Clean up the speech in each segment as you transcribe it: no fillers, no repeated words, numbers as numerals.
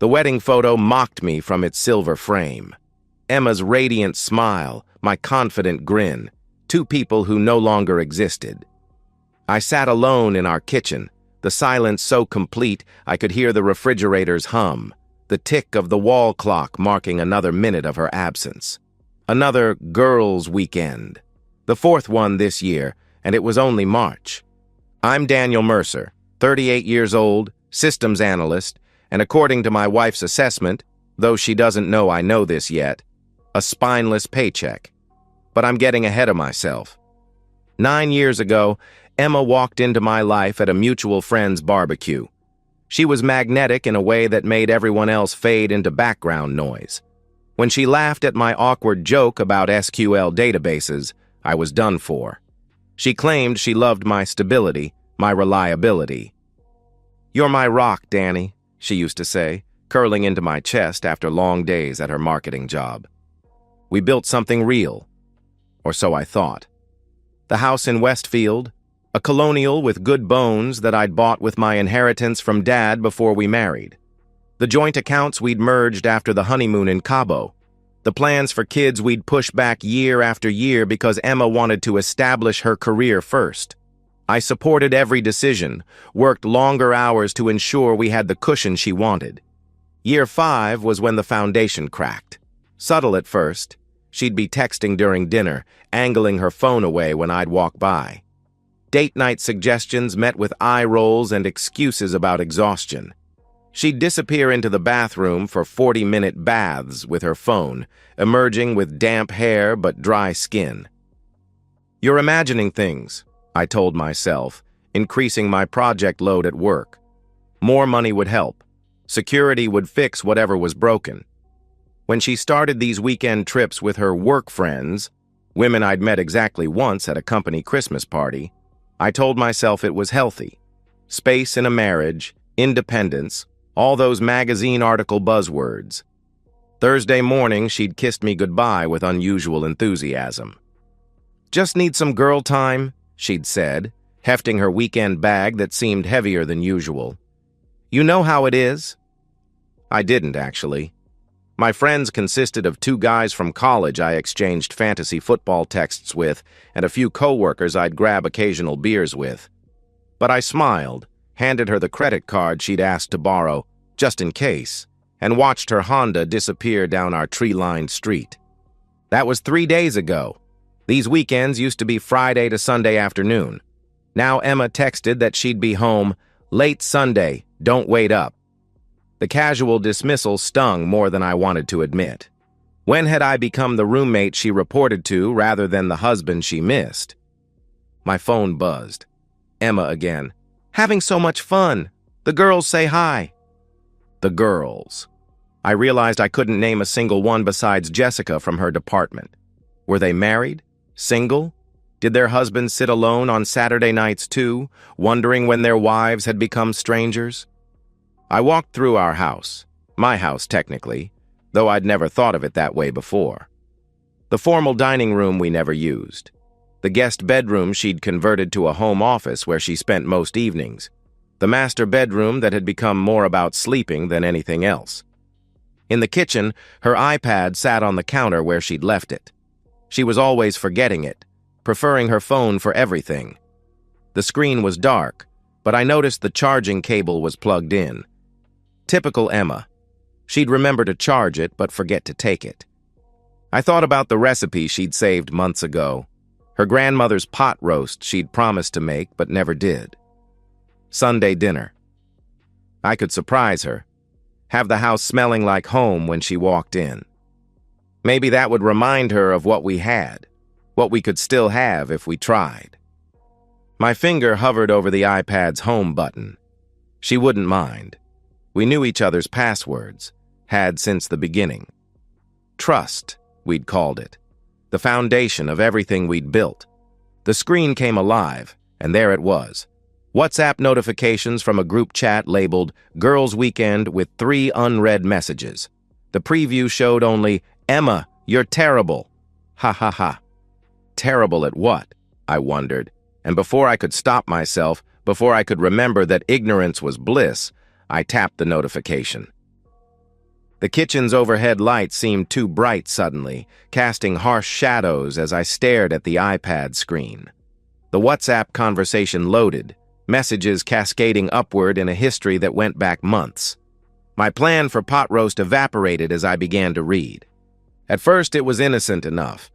The wedding photo mocked me from its silver frame. Emma's radiant smile, my confident grin, two people who no longer existed. I sat alone in our kitchen, the silence so complete I could hear the refrigerator's hum, the tick of the wall clock marking another minute of her absence. Another girls' weekend. The fourth one this year, and it was only March. I'm Daniel Mercer, 38 years old, systems analyst, and according to my wife's assessment, though she doesn't know I know this yet, a spineless paycheck. But I'm getting ahead of myself. 9 years ago, Emma walked into my life at a mutual friend's barbecue. She was magnetic in a way that made everyone else fade into background noise. When she laughed at my awkward joke about SQL databases, I was done for. She claimed she loved my stability, my reliability. "You're my rock, Danny," she used to say, curling into my chest after long days at her marketing job. We built something real, or so I thought. The house in Westfield, a colonial with good bones that I'd bought with my inheritance from Dad before we married. The joint accounts we'd merged after the honeymoon in Cabo. The plans for kids we'd push back year after year because Emma wanted to establish her career first. I supported every decision, worked longer hours to ensure we had the cushion she wanted. Year 5 was when the foundation cracked. Subtle at first, she'd be texting during dinner, angling her phone away when I'd walk by. Date night suggestions met with eye rolls and excuses about exhaustion. She'd disappear into the bathroom for 40-minute baths with her phone, emerging with damp hair but dry skin. "You're imagining things," I told myself, increasing my project load at work. More money would help. Security would fix whatever was broken. When she started these weekend trips with her work friends, women I'd met exactly once at a company Christmas party, I told myself it was healthy. Space in a marriage, independence, all those magazine article buzzwords. Thursday morning, she'd kissed me goodbye with unusual enthusiasm. "Just need some girl time," she'd said, hefting her weekend bag that seemed heavier than usual. "You know how it is?" I didn't, actually. My friends consisted of 2 guys from college I exchanged fantasy football texts with and a few coworkers I'd grab occasional beers with. But I smiled, handed her the credit card she'd asked to borrow, just in case, and watched her Honda disappear down our tree-lined street. That was 3 days ago. These weekends used to be Friday to Sunday afternoon. Now Emma texted that she'd be home late Sunday, don't wait up. The casual dismissal stung more than I wanted to admit. When had I become the roommate she reported to rather than the husband she missed? My phone buzzed. Emma again. "Having so much fun. The girls say hi." The girls. I realized I couldn't name a single one besides Jessica from her department. Were they married? Single? Did their husbands sit alone on Saturday nights too, wondering when their wives had become strangers? I walked through our house, my house technically, though I'd never thought of it that way before. The formal dining room we never used. The guest bedroom she'd converted to a home office where she spent most evenings. The master bedroom that had become more about sleeping than anything else. In the kitchen, her iPad sat on the counter where she'd left it. She was always forgetting it, preferring her phone for everything. The screen was dark, but I noticed the charging cable was plugged in. Typical Emma. She'd remember to charge it, but forget to take it. I thought about the recipe she'd saved months ago. Her grandmother's pot roast she'd promised to make, but never did. Sunday dinner. I could surprise her. Have the house smelling like home when she walked in. Maybe that would remind her of what we had, what we could still have if we tried. My finger hovered over the iPad's home button. She wouldn't mind. We knew each other's passwords, had since the beginning. Trust, we'd called it. The foundation of everything we'd built. The screen came alive, and there it was. WhatsApp notifications from a group chat labeled Girls Weekend with 3 unread messages. The preview showed only, "Emma, you're terrible." Ha ha ha. Terrible at what? I wondered. And before I could stop myself, before I could remember that ignorance was bliss, I tapped the notification. The kitchen's overhead light seemed too bright suddenly, casting harsh shadows as I stared at the iPad screen. The WhatsApp conversation loaded, messages cascading upward in a history that went back months. My plan for pot roast evaporated as I began to read. At first, it was innocent enough.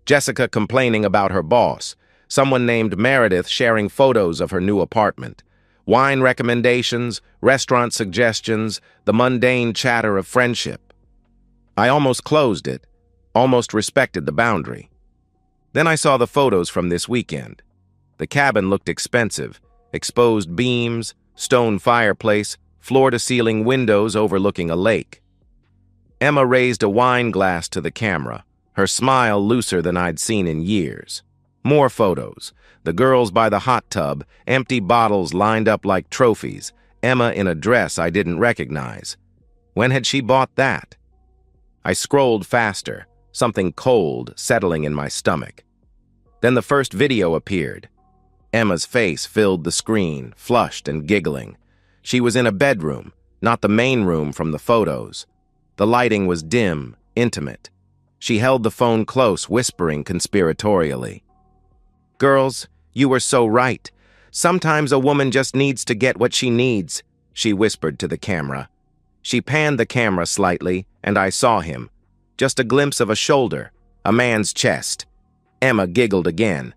Jessica complaining about her boss, someone named Meredith sharing photos of her new apartment, wine recommendations, restaurant suggestions, the mundane chatter of friendship. I almost closed it, almost respected the boundary. Then I saw the photos from this weekend. The cabin looked expensive, exposed beams, stone fireplace, floor-to-ceiling windows overlooking a lake. Emma raised a wine glass to the camera, her smile looser than I'd seen in years. More photos. The girls by the hot tub, empty bottles lined up like trophies, Emma in a dress I didn't recognize. When had she bought that? I scrolled faster, something cold settling in my stomach. Then the first video appeared. Emma's face filled the screen, flushed and giggling. She was in a bedroom, not the main room from the photos. The lighting was dim, intimate. She held the phone close, whispering conspiratorially. "Girls, you were so right. Sometimes a woman just needs to get what she needs," she whispered to the camera. She panned the camera slightly, and I saw him. Just a glimpse of a shoulder, a man's chest. Emma giggled again.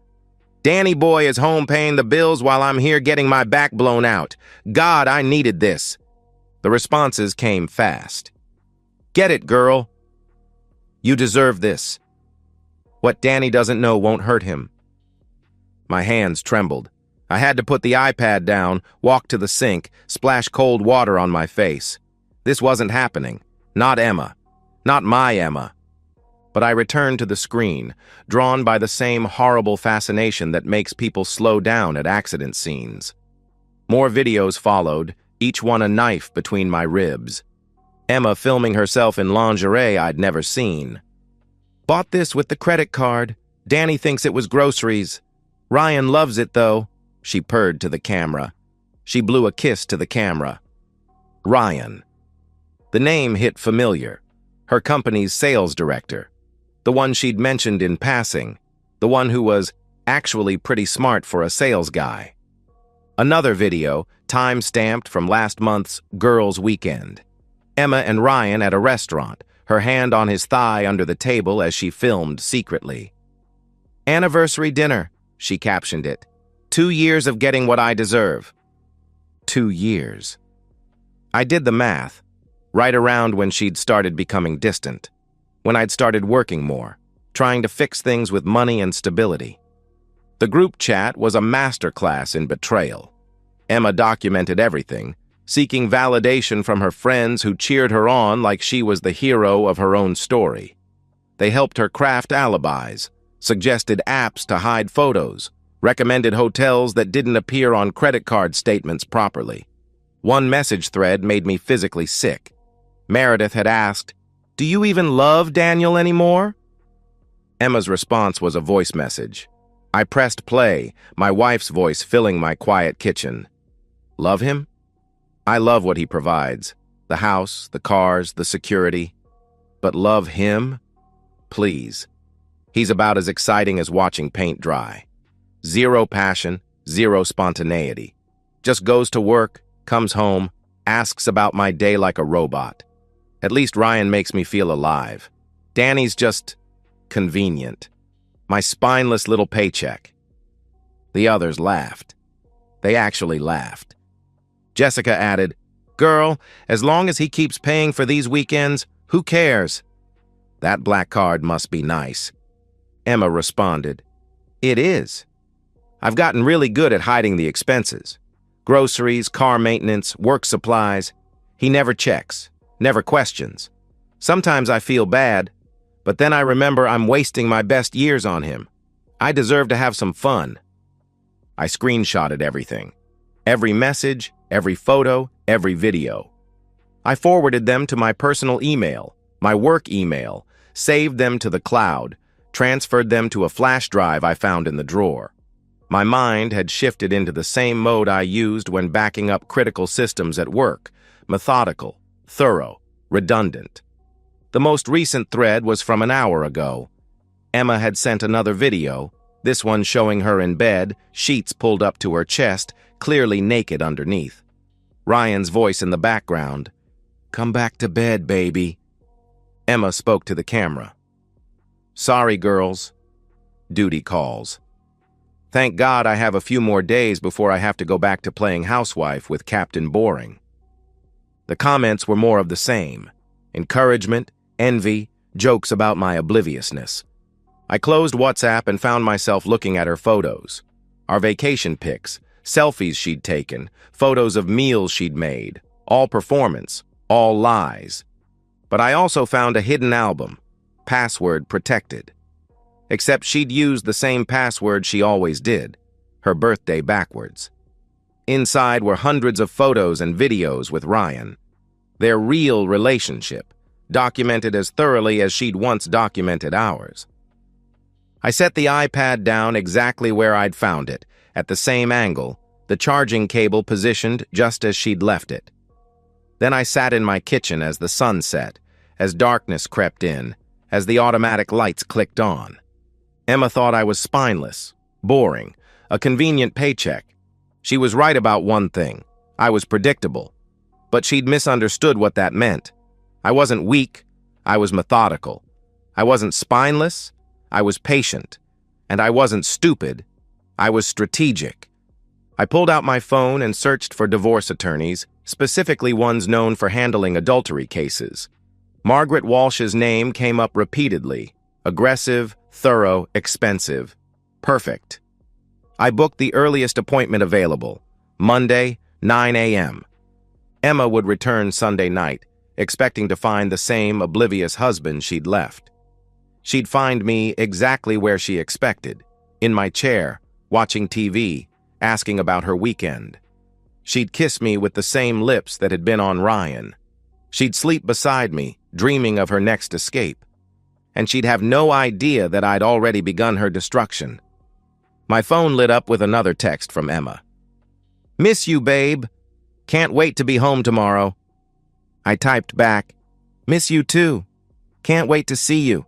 "Danny boy is home paying the bills while I'm here getting my back blown out. God, I needed this." The responses came fast. "Get it, girl. You deserve this. What Danny doesn't know won't hurt him." My hands trembled. I had to put the iPad down, walk to the sink, splash cold water on my face. This wasn't happening. Not Emma. Not my Emma. But I returned to the screen, drawn by the same horrible fascination that makes people slow down at accident scenes. More videos followed, each one a knife between my ribs. Emma filming herself in lingerie I'd never seen. "Bought this with the credit card. Danny thinks it was groceries. Ryan loves it, though," she purred to the camera. She blew a kiss to the camera. Ryan. The name hit familiar. Her company's sales director. The one she'd mentioned in passing. The one who was actually pretty smart for a sales guy. Another video, time-stamped from last month's Girls' Weekend. Emma and Ryan at a restaurant, her hand on his thigh under the table as she filmed secretly. "Anniversary dinner," she captioned it. 2 years of getting what I deserve." 2 years. I did the math, right around when she'd started becoming distant, when I'd started working more, trying to fix things with money and stability. The group chat was a masterclass in betrayal. Emma documented everything, seeking validation from her friends who cheered her on like she was the hero of her own story. They helped her craft alibis, suggested apps to hide photos, recommended hotels that didn't appear on credit card statements properly. One message thread made me physically sick. Meredith had asked, "Do you even love Daniel anymore?" Emma's response was a voice message. I pressed play, my wife's voice filling my quiet kitchen. "Love him? I love what he provides. The house, the cars, the security. But love him? Please. He's about as exciting as watching paint dry. Zero passion, zero spontaneity. Just goes to work, comes home, asks about my day like a robot. At least Ryan makes me feel alive. Danny's just convenient. My spineless little paycheck." The others laughed. They actually laughed. Jessica added, "Girl, as long as he keeps paying for these weekends, who cares?" That black card must be nice. Emma responded, "It is. I've gotten really good at hiding the expenses. Groceries, car maintenance, work supplies. He never checks, never questions. Sometimes I feel bad, but then I remember I'm wasting my best years on him. I deserve to have some fun." I screenshotted everything. Every message, every photo, every video. I forwarded them to my personal email, my work email, saved them to the cloud, transferred them to a flash drive I found in the drawer. My mind had shifted into the same mode I used when backing up critical systems at work, methodical, thorough, redundant. The most recent thread was from an hour ago. Emma had sent another video, this one showing her in bed, sheets pulled up to her chest, clearly naked underneath. Ryan's voice in the background. "Come back to bed, baby." Emma spoke to the camera. "Sorry, girls. Duty calls. Thank God I have a few more days before I have to go back to playing housewife with Captain Boring." The comments were more of the same. Encouragement, envy, jokes about my obliviousness. I closed WhatsApp and found myself looking at her photos. Our vacation pics, selfies she'd taken, photos of meals she'd made, all performance, all lies. But I also found a hidden album, password protected. Except she'd used the same password she always did, her birthday backwards. Inside were hundreds of photos and videos with Ryan. Their real relationship, documented as thoroughly as she'd once documented ours. I set the iPad down exactly where I'd found it, at the same angle, the charging cable positioned just as she'd left it. Then I sat in my kitchen as the sun set, as darkness crept in, as the automatic lights clicked on. Emma thought I was spineless, boring, a convenient paycheck. She was right about one thing. I was predictable. But she'd misunderstood what that meant. I wasn't weak. I was methodical. I wasn't spineless. I was patient. And I wasn't stupid. I was strategic. I pulled out my phone and searched for divorce attorneys, specifically ones known for handling adultery cases. Margaret Walsh's name came up repeatedly. Aggressive, thorough, expensive. Perfect. I booked the earliest appointment available, Monday, 9 a.m. Emma would return Sunday night, expecting to find the same oblivious husband she'd left. She'd find me exactly where she expected, in my chair, watching TV, asking about her weekend. She'd kiss me with the same lips that had been on Ryan. She'd sleep beside me, dreaming of her next escape. And she'd have no idea that I'd already begun her destruction. My phone lit up with another text from Emma. "Miss you, babe. Can't wait to be home tomorrow." I typed back, "Miss you too. Can't wait to see you."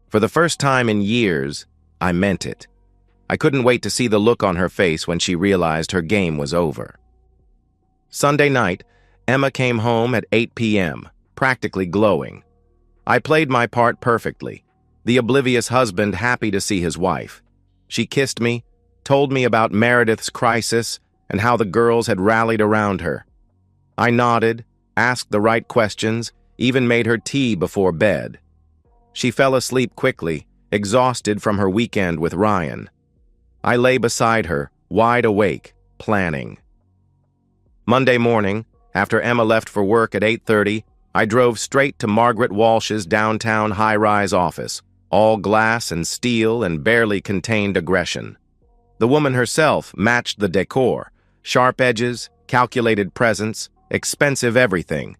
For the first time in years, I meant it. I couldn't wait to see the look on her face when she realized her game was over. Sunday night, Emma came home at 8 p.m., practically glowing. I played my part perfectly, the oblivious husband happy to see his wife. She kissed me, told me about Meredith's crisis and how the girls had rallied around her. I nodded, asked the right questions, even made her tea before bed. She fell asleep quickly, exhausted from her weekend with Ryan. I lay beside her, wide awake, planning. Monday morning, after Emma left for work at 8:30, I drove straight to Margaret Walsh's downtown high-rise office, all glass and steel and barely contained aggression. The woman herself matched the decor, sharp edges, calculated presence, expensive everything.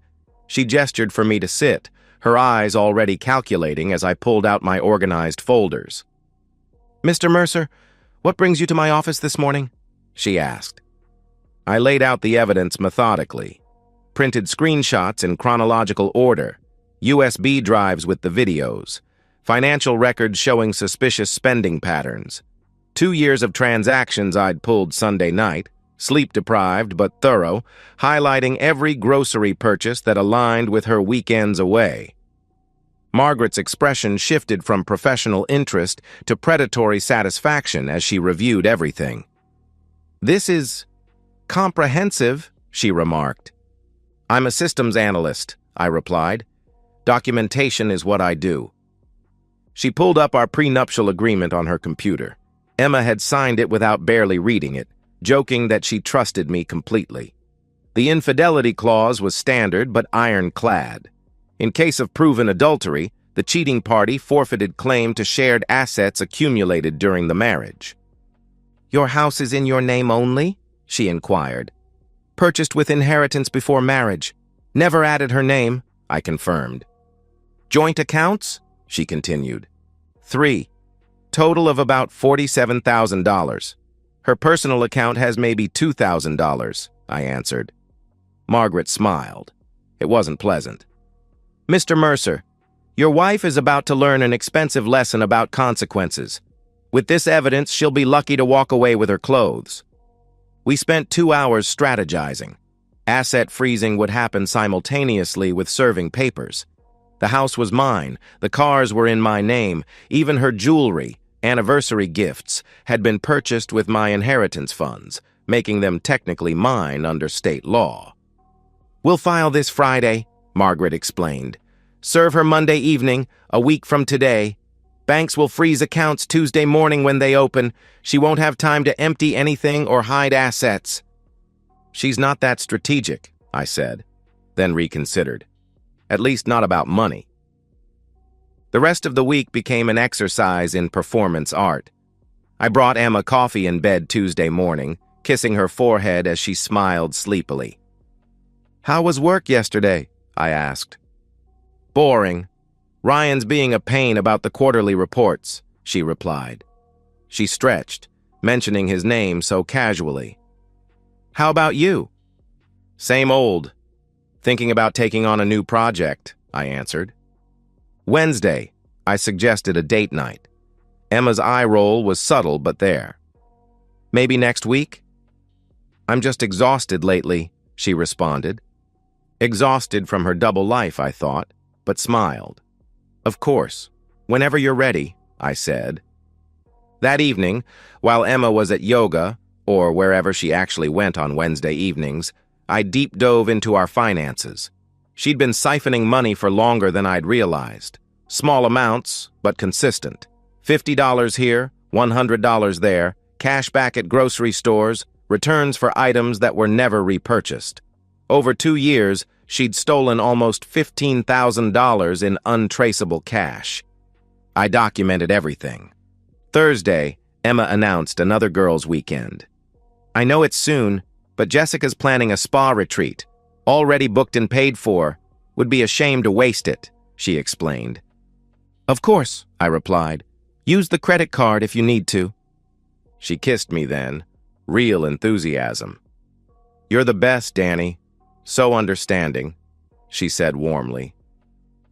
She gestured for me to sit, her eyes already calculating as I pulled out my organized folders. "Mr. Mercer, what brings you to my office this morning?" she asked. I laid out the evidence methodically. Printed screenshots in chronological order, USB drives with the videos, financial records showing suspicious spending patterns, 2 years of transactions I'd pulled Sunday night, sleep-deprived but thorough, highlighting every grocery purchase that aligned with her weekends away. Margaret's expression shifted from professional interest to predatory satisfaction as she reviewed everything. "This is comprehensive," she remarked. "I'm a systems analyst," I replied. "Documentation is what I do." She pulled up our prenuptial agreement on her computer. Emma had signed it without barely reading it, joking that she trusted me completely. The infidelity clause was standard but ironclad. In case of proven adultery, the cheating party forfeited claim to shared assets accumulated during the marriage. "Your house is in your name only?" she inquired. "Purchased with inheritance before marriage. Never added her name," I confirmed. "Joint accounts?" she continued. 3. Total of about $47,000. Her personal account has maybe $2,000, I answered. Margaret smiled. It wasn't pleasant. "Mr. Mercer, your wife is about to learn an expensive lesson about consequences. With this evidence, she'll be lucky to walk away with her clothes." We spent 2 hours strategizing. Asset freezing would happen simultaneously with serving papers. The house was mine, the cars were in my name, even her jewelry, anniversary gifts, had been purchased with my inheritance funds, making them technically mine under state law. "We'll file this Friday," Margaret explained. "Serve her Monday evening, a week from today. Banks will freeze accounts Tuesday morning when they open. She won't have time to empty anything or hide assets." "She's not that strategic," I said, then reconsidered. At least not about money. The rest of the week became an exercise in performance art. I brought Emma coffee in bed Tuesday morning, kissing her forehead as she smiled sleepily. "How was work yesterday?" I asked. "Boring. Ryan's being a pain about the quarterly reports," she replied. She stretched, mentioning his name so casually. "How about you?" "Same old. Thinking about taking on a new project," I answered. Wednesday, I suggested a date night. Emma's eye roll was subtle but there. "Maybe next week?" "I'm just exhausted lately," she responded. Exhausted from her double life, I thought, but smiled. "Of course. Whenever you're ready," I said. That evening, while Emma was at yoga, or wherever she actually went on Wednesday evenings, I deep dove into our finances. She'd been siphoning money for longer than I'd realized. Small amounts, but consistent. $50 here, $100 there, cash back at grocery stores, returns for items that were never repurchased. Over 2 years, she'd stolen almost $15,000 in untraceable cash. I documented everything. Thursday, Emma announced another girls' weekend. "I know it's soon, but Jessica's planning a spa retreat. Already booked and paid for. Would be a shame to waste it," she explained. "Of course," I replied. "Use the credit card if you need to." She kissed me then. Real enthusiasm. "You're the best, Danny. So understanding," she said warmly.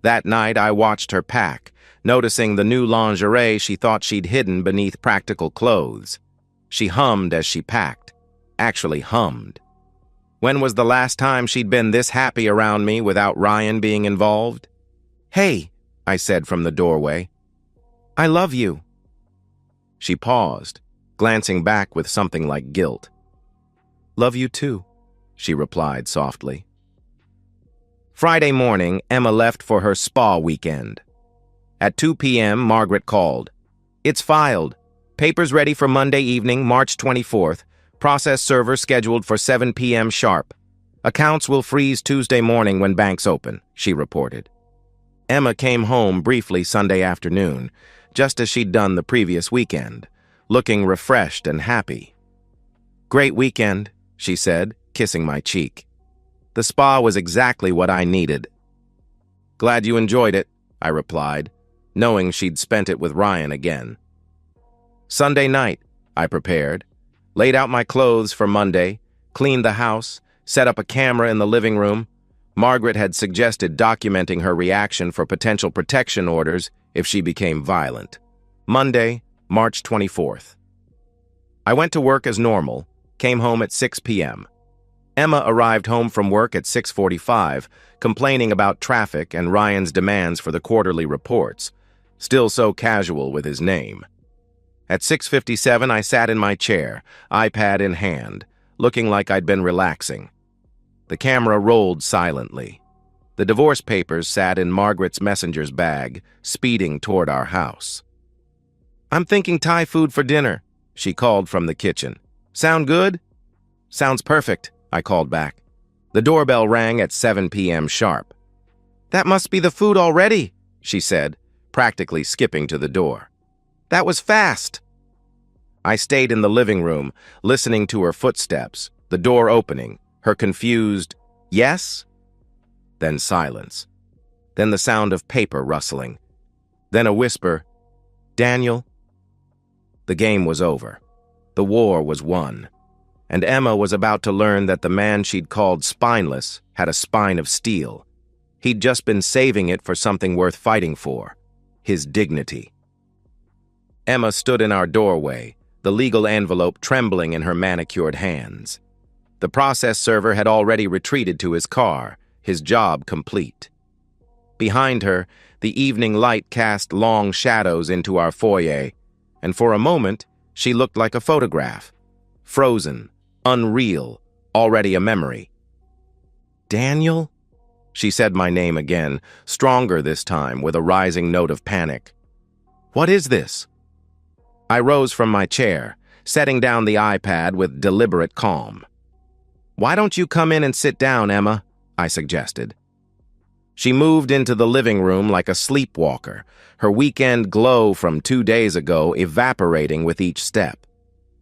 That night, I watched her pack, noticing the new lingerie she thought she'd hidden beneath practical clothes. She hummed as she packed. Actually hummed. When was the last time she'd been this happy around me without Ryan being involved? "Hey," I said from the doorway. "I love you." She paused, glancing back with something like guilt. "Love you too," she replied softly. Friday morning, Emma left for her spa weekend. At 2 p.m., Margaret called. "It's filed. Papers ready for Monday evening, March 24th. Process server scheduled for 7 p.m. sharp. Accounts will freeze Tuesday morning when banks open," she reported. Emma came home briefly Sunday afternoon, just as she'd done the previous weekend, looking refreshed and happy. "Great weekend," she said, kissing my cheek. "The spa was exactly what I needed." "Glad you enjoyed it," I replied, knowing she'd spent it with Ryan again. Sunday night, I prepared, laid out my clothes for Monday, cleaned the house, set up a camera in the living room. Margaret had suggested documenting her reaction for potential protection orders if she became violent. Monday, March 24th. I went to work as normal, came home at 6 p.m. Emma arrived home from work at 6:45, complaining about traffic and Ryan's demands for the quarterly reports, still so casual with his name. At 6:57, I sat in my chair, iPad in hand, looking like I'd been relaxing. The camera rolled silently. The divorce papers sat in Margaret's messenger's bag, speeding toward our house. "I'm thinking Thai food for dinner," she called from the kitchen. "Sound good?" "Sounds perfect," I called back. The doorbell rang at 7 p.m. sharp. "That must be the food already," she said, practically skipping to the door. "That was fast." I stayed in the living room, listening to her footsteps, the door opening, her confused, "Yes?" Then silence. Then the sound of paper rustling. Then a whisper, "Daniel?" The game was over. The war was won. And Emma was about to learn that the man she'd called spineless had a spine of steel. He'd just been saving it for something worth fighting for, his dignity. Emma stood in our doorway, the legal envelope trembling in her manicured hands. The process server had already retreated to his car, his job complete. Behind her, the evening light cast long shadows into our foyer, and for a moment, she looked like a photograph. Frozen, unreal, already a memory. "Daniel?" She said my name again, stronger this time, with a rising note of panic. "What is this?" I rose from my chair, setting down the iPad with deliberate calm. "Why don't you come in and sit down, Emma?" I suggested. She moved into the living room like a sleepwalker, her weekend glow from 2 days ago evaporating with each step.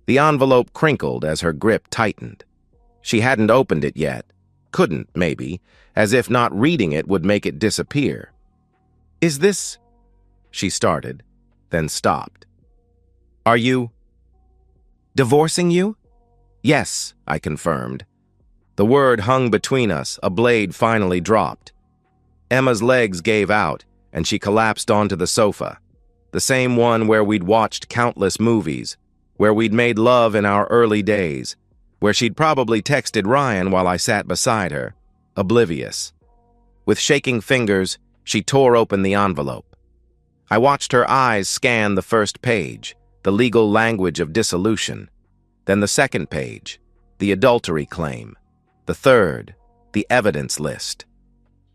The envelope crinkled as her grip tightened. She hadn't opened it yet. Couldn't, maybe, as if not reading it would make it disappear. "Is this—" she started, then stopped. "Are you divorcing you?" "Yes," I confirmed. The word hung between us, a blade finally dropped. Emma's legs gave out, and she collapsed onto the sofa, the same one where we'd watched countless movies, where we'd made love in our early days, where she'd probably texted Ryan while I sat beside her, oblivious. With shaking fingers, she tore open the envelope. I watched her eyes scan the first page, the legal language of dissolution, then the second page, the adultery claim, the third, the evidence list.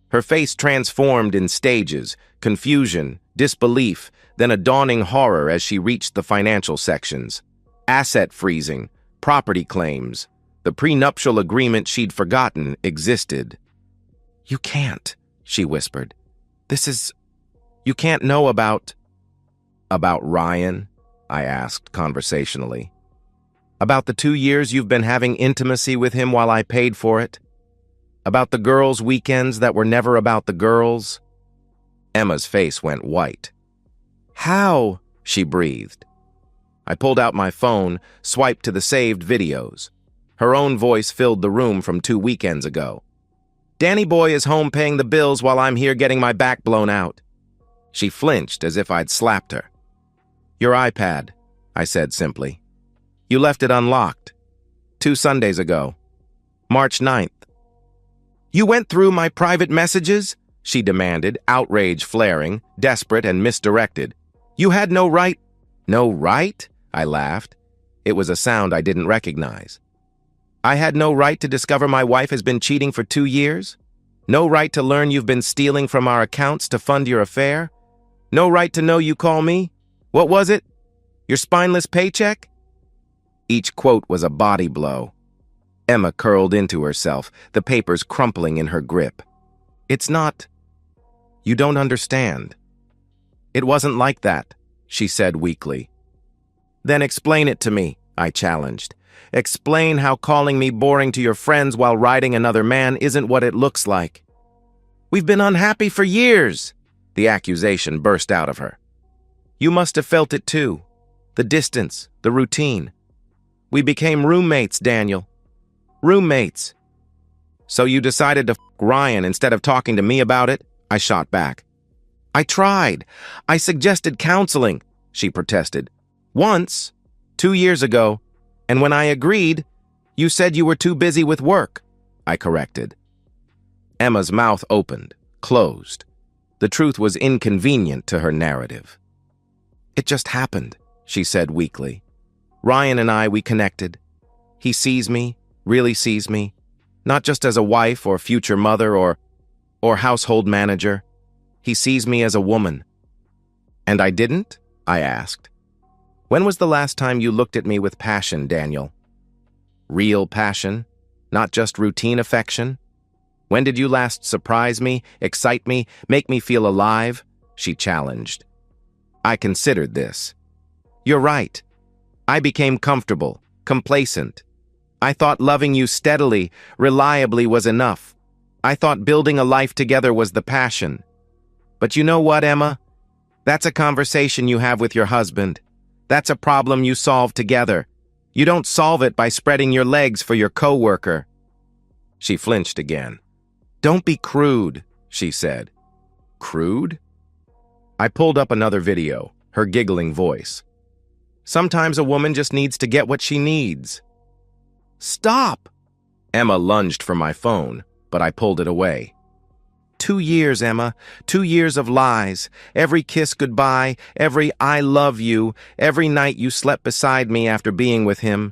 Her face transformed in stages, confusion, disbelief, then a dawning horror as she reached the financial sections. Asset freezing, property claims, the prenuptial agreement she'd forgotten existed. "You can't," she whispered. You can't know about—" "About Ryan?" I asked conversationally. "About the 2 years you've been having intimacy with him while I paid for it? About the girls' weekends that were never about the girls?" Emma's face went white. "How?" she breathed. I pulled out my phone, swiped to the saved videos. Her own voice filled the room from 2 weekends ago. "Danny boy is home paying the bills while I'm here getting my back blown out." She flinched as if I'd slapped her. "Your iPad," I said simply. "You left it unlocked. 2 Sundays ago. March 9th. "You went through my private messages?" she demanded, outrage flaring, desperate and misdirected. "You had no right—" "No right?" I laughed. It was a sound I didn't recognize. "I had no right to discover my wife has been cheating for 2 years? No right to learn you've been stealing from our accounts to fund your affair? No right to know you call me? What was it? Your spineless paycheck?" Each quote was a body blow. Emma curled into herself, the papers crumpling in her grip. "It's not— You don't understand. It wasn't like that," she said weakly. "Then explain it to me," I challenged. "Explain how calling me boring to your friends while riding another man isn't what it looks like." "We've been unhappy for years," the accusation burst out of her. "You must have felt it too. The distance, the routine. We became roommates, Daniel. Roommates." "So you decided to f Ryan instead of talking to me about it?" I shot back. "I tried. I suggested counseling," she protested. "Once, 2 years ago, and when I agreed, you said you were too busy with work," I corrected. Emma's mouth opened, closed. The truth was inconvenient to her narrative. "It just happened," she said weakly. "Ryan and we connected. He sees me, really sees me, not just as a wife or future mother or household manager. He sees me as a woman." "And I didn't?" I asked. "When was the last time you looked at me with passion, Daniel? Real passion, not just routine affection? When did you last surprise me, excite me, make me feel alive?" she challenged. I considered this. "You're right. I became comfortable, complacent. I thought loving you steadily, reliably was enough. I thought building a life together was the passion. But you know what, Emma? That's a conversation you have with your husband. That's a problem you solve together. You don't solve it by spreading your legs for your coworker." She flinched again. "Don't be crude," she said. Crude? I pulled up another video, her giggling voice. Sometimes a woman just needs to get what she needs. Stop! Emma lunged for my phone, but I pulled it away. 2 years, Emma. 2 years of lies. Every kiss goodbye, every I love you, every night you slept beside me after being with him.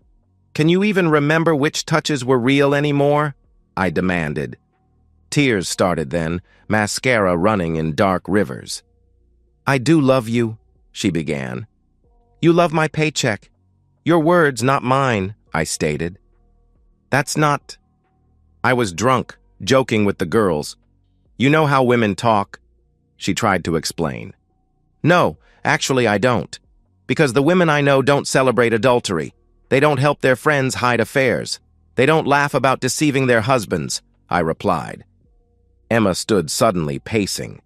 Can you even remember which touches were real anymore? I demanded. Tears started then, mascara running in dark rivers. I do love you, she began. You love my paycheck. Your words, not mine, I stated. That's not... I was drunk, joking with the girls. You know how women talk? She tried to explain. No, actually I don't. Because the women I know don't celebrate adultery. They don't help their friends hide affairs. They don't laugh about deceiving their husbands, I replied. Emma stood suddenly pacing.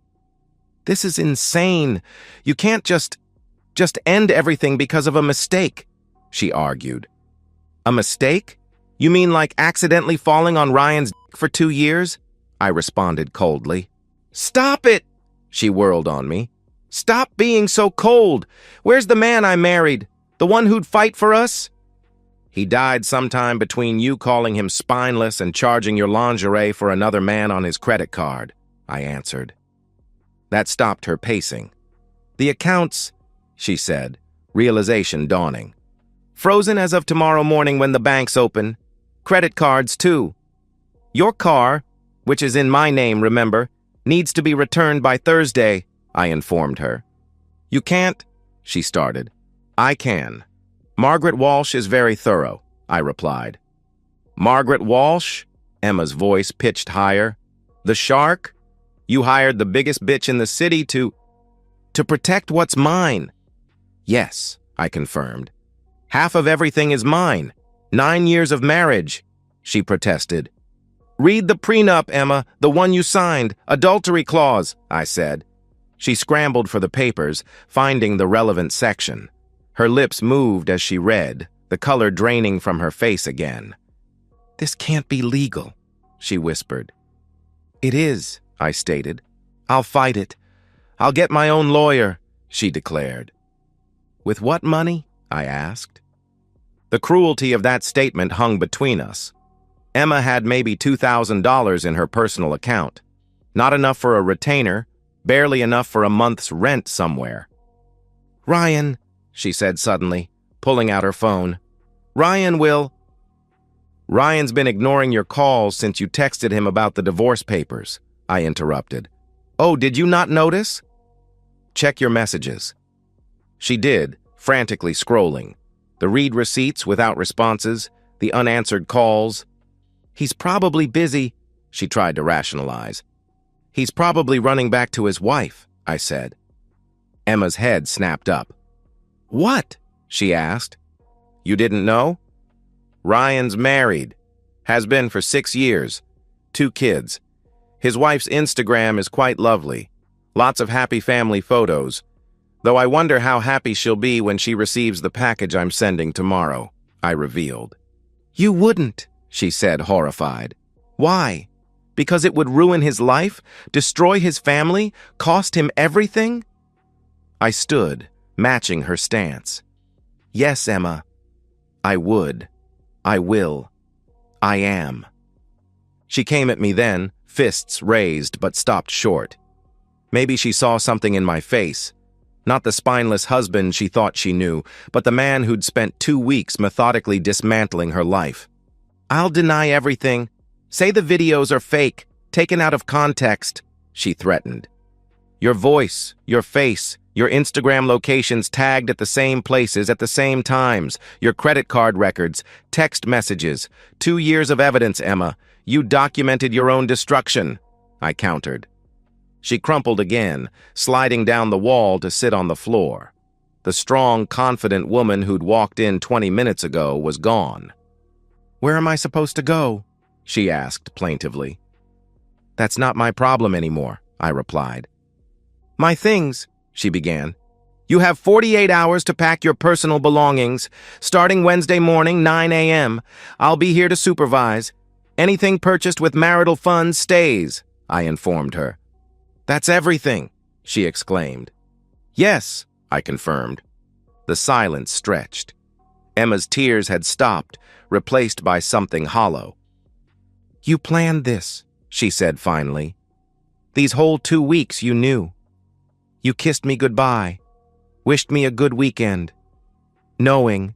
This is insane. You can't just end everything because of a mistake, she argued. A mistake? You mean like accidentally falling on Ryan's dick for 2 years? I responded coldly. Stop it, she whirled on me. Stop being so cold. Where's the man I married? The one who'd fight for us? He died sometime between you calling him spineless and charging your lingerie for another man on his credit card, I answered. That stopped her pacing. The accounts, she said, realization dawning. Frozen as of tomorrow morning when the banks open. Credit cards, too. Your car, which is in my name, remember, needs to be returned by Thursday, I informed her. You can't, she started. I can. Margaret Walsh is very thorough, I replied. Margaret Walsh? Emma's voice pitched higher. The shark? You hired the biggest bitch in the city to protect what's mine. Yes, I confirmed. Half of everything is mine. 9 years of marriage, she protested. Read the prenup, Emma, the one you signed, adultery clause, I said. She scrambled for the papers, finding the relevant section. Her lips moved as she read, the color draining from her face again. This can't be legal, she whispered. It is, I stated. I'll fight it. I'll get my own lawyer, she declared. With what money? I asked. The cruelty of that statement hung between us. Emma had maybe $2,000 in her personal account. Not enough for a retainer, barely enough for a month's rent somewhere. Ryan, she said suddenly, pulling out her phone. Ryan's been ignoring your calls since you texted him about the divorce papers, I interrupted. Oh, did you not notice? Check your messages. She did, frantically scrolling. The read receipts without responses, the unanswered calls. He's probably busy, she tried to rationalize. He's probably running back to his wife, I said. Emma's head snapped up. What? She asked. You didn't know? Ryan's married. Has been for 6 years. 2 kids. His wife's Instagram is quite lovely. Lots of happy family photos. Though I wonder how happy she'll be when she receives the package I'm sending tomorrow, I revealed. You wouldn't, she said, horrified. Why? Because it would ruin his life, destroy his family, cost him everything? I stood, matching her stance. Yes, Emma. I would. I will. I am. She came at me then, fists raised but stopped short. Maybe she saw something in my face. Not the spineless husband she thought she knew, but the man who'd spent 2 weeks methodically dismantling her life. I'll deny everything. Say the videos are fake, taken out of context, she threatened. Your voice, your face, your Instagram locations tagged at the same places at the same times, your credit card records, text messages, 2 years of evidence, Emma. You documented your own destruction, I countered. She crumpled again, sliding down the wall to sit on the floor. The strong, confident woman who'd walked in 20 minutes ago was gone. Where am I supposed to go? She asked plaintively. That's not my problem anymore, I replied. My things, she began. You have 48 hours to pack your personal belongings, starting Wednesday morning, 9 a.m. I'll be here to supervise. Anything purchased with marital funds stays, I informed her, "That's everything," she exclaimed. "Yes," I confirmed. The silence stretched. Emma's tears had stopped, replaced by something hollow. "You planned this," she said finally. "These whole 2 weeks you knew. You kissed me goodbye, wished me a good weekend, knowing."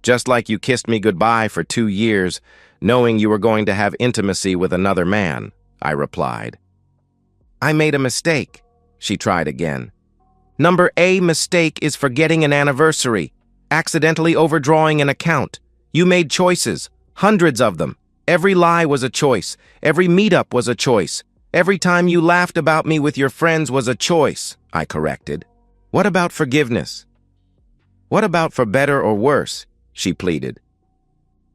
"Just like you kissed me goodbye for 2 years, knowing you were going to have intimacy with another man," I replied. "I made a mistake," she tried again. "Number A mistake is forgetting an anniversary, accidentally overdrawing an account. You made choices, hundreds of them. Every lie was a choice. Every meetup was a choice. Every time you laughed about me with your friends was a choice," I corrected. "What about forgiveness? What about for better or worse?" she pleaded.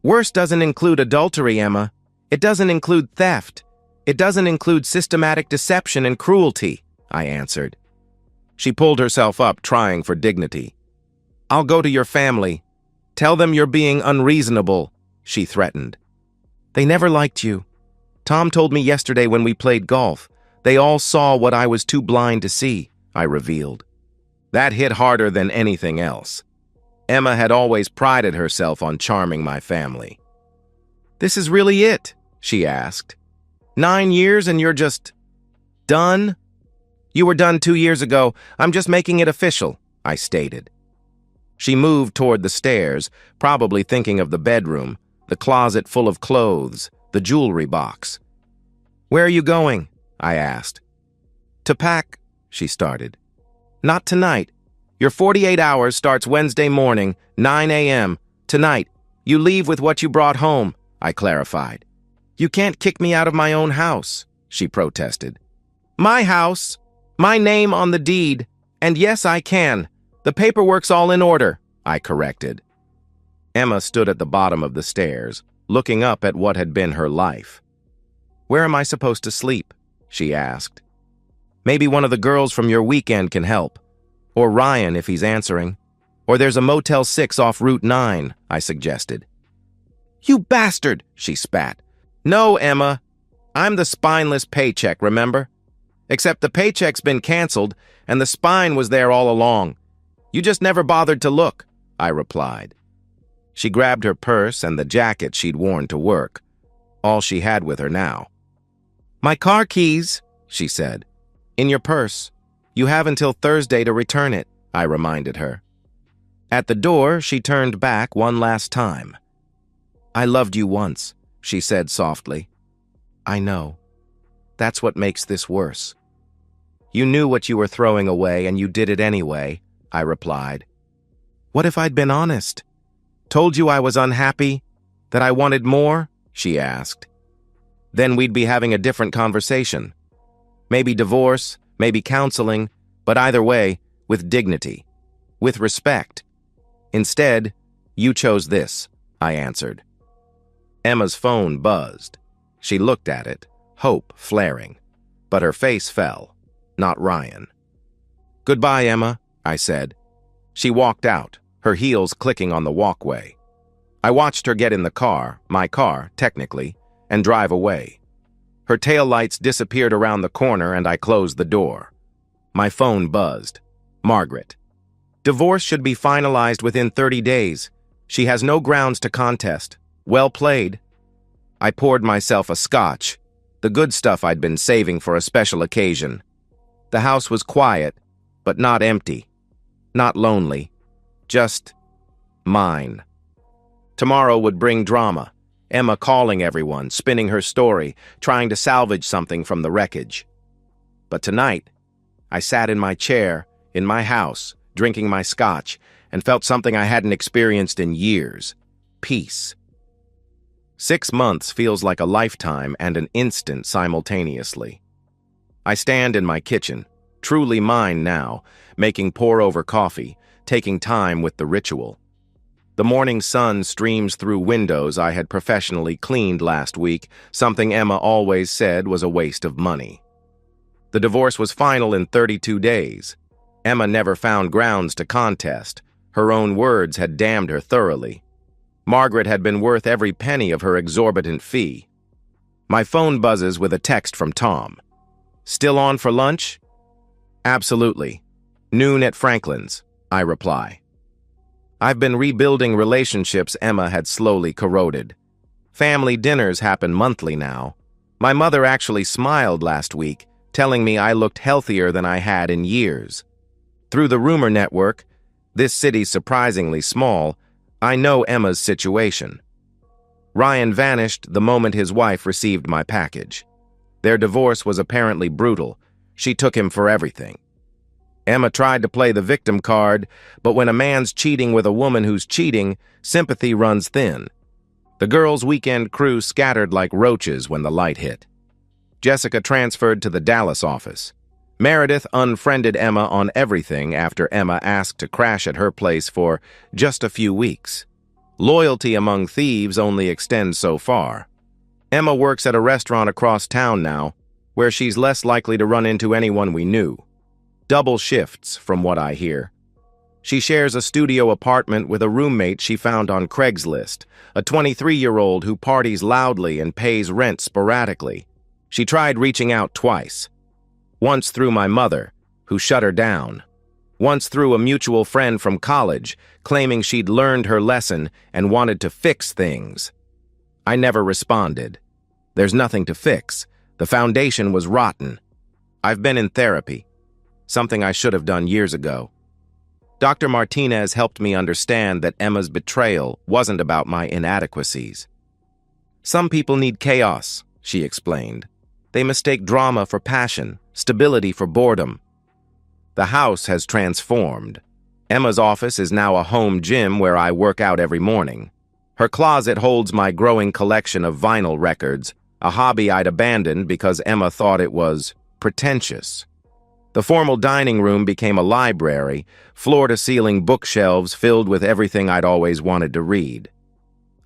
"Worse doesn't include adultery, Emma. It doesn't include theft. It doesn't include systematic deception and cruelty," I answered. She pulled herself up, trying for dignity. "I'll go to your family. Tell them you're being unreasonable," she threatened. "They never liked you. Tom told me yesterday when we played golf. They all saw what I was too blind to see," I revealed. That hit harder than anything else. Emma had always prided herself on charming my family. "This is really it?" she asked. 9 years and you're just done?" "You were done 2 years ago. I'm just making it official," I stated. She moved toward the stairs, probably thinking of the bedroom, the closet full of clothes, the jewelry box. "Where are you going?" I asked. "To pack," she started. "Not tonight. Your 48 hours starts Wednesday morning, 9 a.m. Tonight, you leave with what you brought home," I clarified. "You can't kick me out of my own house," she protested. "My house, my name on the deed, and yes, I can. The paperwork's all in order," I corrected. Emma stood at the bottom of the stairs, looking up at what had been her life. "Where am I supposed to sleep?" she asked. "Maybe one of the girls from your weekend can help. Or Ryan, if he's answering. Or there's a Motel 6 off Route 9, I suggested. "You bastard," she spat. "No, Emma. I'm the spineless Paycheck, remember? Except the Paycheck's been canceled, and the spine was there all along. You just never bothered to look," I replied. She grabbed her purse and the jacket she'd worn to work, all she had with her now. "My car keys," she said. "In your purse. You have until Thursday to return it," I reminded her. At the door, she turned back one last time. "I loved you once," she said softly. "I know. That's what makes this worse." "You knew what you were throwing away and you did it anyway," I replied. "What if I'd been honest? Told you I was unhappy? That I wanted more?" she asked. "Then we'd be having a different conversation. Maybe divorce, maybe counseling, but either way, with dignity, with respect. Instead, you chose this," I answered. Emma's phone buzzed. She looked at it, hope flaring, but her face fell, not Ryan. "Goodbye, Emma," I said. She walked out, her heels clicking on the walkway. I watched her get in the car, my car, technically, and drive away. Her taillights disappeared around the corner and I closed the door. My phone buzzed. "Margaret. Divorce should be finalized within 30 days. She has no grounds to contest. Well played." I poured myself a scotch, the good stuff I'd been saving for a special occasion. The house was quiet, but not empty. Not lonely. Just mine. Tomorrow would bring drama. Emma calling everyone, spinning her story, trying to salvage something from the wreckage. But tonight, I sat in my chair, in my house, drinking my scotch, and felt something I hadn't experienced in years. Peace. 6 months feels like a lifetime and an instant simultaneously. I stand in my kitchen, truly mine now, making pour-over coffee, taking time with the ritual. The morning sun streams through windows I had professionally cleaned last week, something Emma always said was a waste of money. The divorce was final in 32 days. Emma never found grounds to contest. Her own words had damned her thoroughly. Margaret had been worth every penny of her exorbitant fee. My phone buzzes with a text from Tom. Still on for lunch? Absolutely. Noon at Franklin's, I reply. I've been rebuilding relationships Emma had slowly corroded. Family dinners happen monthly now. My mother actually smiled last week, telling me I looked healthier than I had in years. Through the rumor network, this city's surprisingly small, I know Emma's situation. Ryan vanished the moment his wife received my package. Their divorce was apparently brutal. She took him for everything. Emma tried to play the victim card, but when a man's cheating with a woman who's cheating, sympathy runs thin. The girls' weekend crew scattered like roaches when the light hit. Jessica transferred to the Dallas office. Meredith unfriended Emma on everything after Emma asked to crash at her place for just a few weeks. Loyalty among thieves only extends so far. Emma works at a restaurant across town now, where she's less likely to run into anyone we knew. Double shifts, from what I hear. She shares a studio apartment with a roommate she found on Craigslist, a 23-year-old who parties loudly and pays rent sporadically. She tried reaching out twice. Once through my mother, who shut her down. Once through a mutual friend from college, claiming she'd learned her lesson and wanted to fix things. I never responded. There's nothing to fix. The foundation was rotten. I've been in therapy. Something I should have done years ago. Dr. Martinez helped me understand that Emma's betrayal wasn't about my inadequacies. Some people need chaos, she explained. They mistake drama for passion, stability for boredom. The house has transformed. Emma's office is now a home gym where I work out every morning. Her closet holds my growing collection of vinyl records, a hobby I'd abandoned because Emma thought it was pretentious. The formal dining room became a library, floor-to-ceiling bookshelves filled with everything I'd always wanted to read.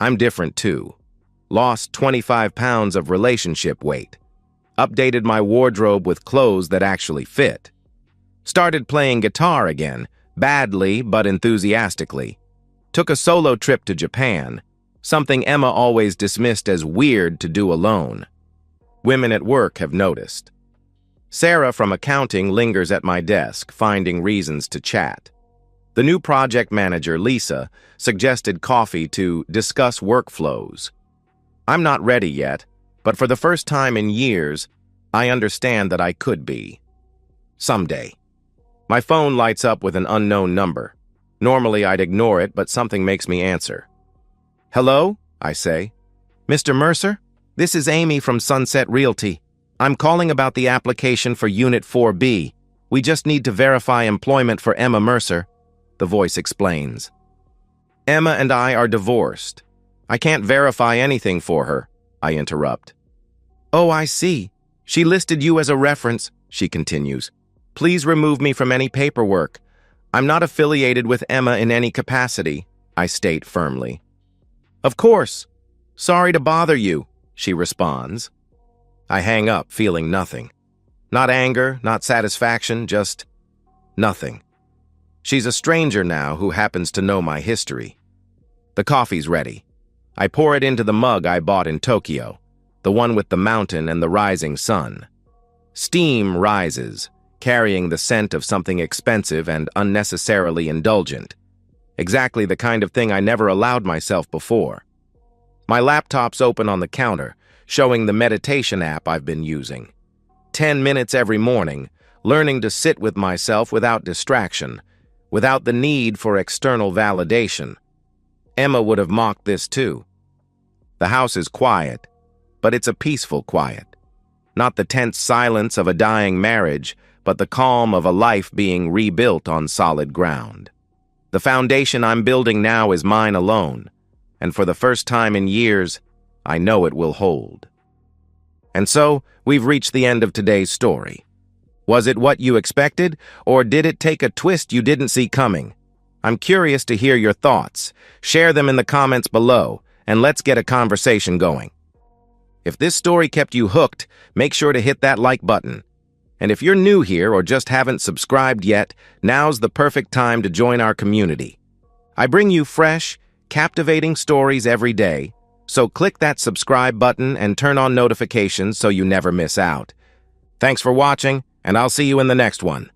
I'm different, too. Lost 25 pounds of relationship weight. Updated my wardrobe with clothes that actually fit. Started playing guitar again, badly but enthusiastically. Took a solo trip to Japan, something Emma always dismissed as weird to do alone. Women at work have noticed. Sarah from accounting lingers at my desk, finding reasons to chat. The new project manager, Lisa, suggested coffee to discuss workflows. I'm not ready yet, but for the first time in years, I understand that I could be. Someday. My phone lights up with an unknown number. Normally I'd ignore it, but something makes me answer. Hello? I say. Mr. Mercer? This is Amy from Sunset Realty. I'm calling about the application for Unit 4B. We just need to verify employment for Emma Mercer, the voice explains. Emma and I are divorced. I can't verify anything for her, I interrupt. Oh, I see. She listed you as a reference, she continues. Please remove me from any paperwork. I'm not affiliated with Emma in any capacity, I state firmly. Of course. Sorry to bother you, she responds. I hang up, feeling nothing. Not anger, not satisfaction, just nothing. She's a stranger now who happens to know my history. The coffee's ready. I pour it into the mug I bought in Tokyo, the one with the mountain and the rising sun. Steam rises, carrying the scent of something expensive and unnecessarily indulgent. Exactly the kind of thing I never allowed myself before. My laptop's open on the counter, showing the meditation app I've been using. 10 minutes every morning, learning to sit with myself without distraction, without the need for external validation. Emma would have mocked this too. The house is quiet, but it's a peaceful quiet. Not the tense silence of a dying marriage, but the calm of a life being rebuilt on solid ground. The foundation I'm building now is mine alone, and for the first time in years, I know it will hold. And so, we've reached the end of today's story. Was it what you expected, or did it take a twist you didn't see coming? I'm curious to hear your thoughts. Share them in the comments below, and let's get a conversation going. If this story kept you hooked, make sure to hit that like button. And if you're new here or just haven't subscribed yet, now's the perfect time to join our community. I bring you fresh, captivating stories every day, so click that subscribe button and turn on notifications so you never miss out. Thanks for watching, and I'll see you in the next one.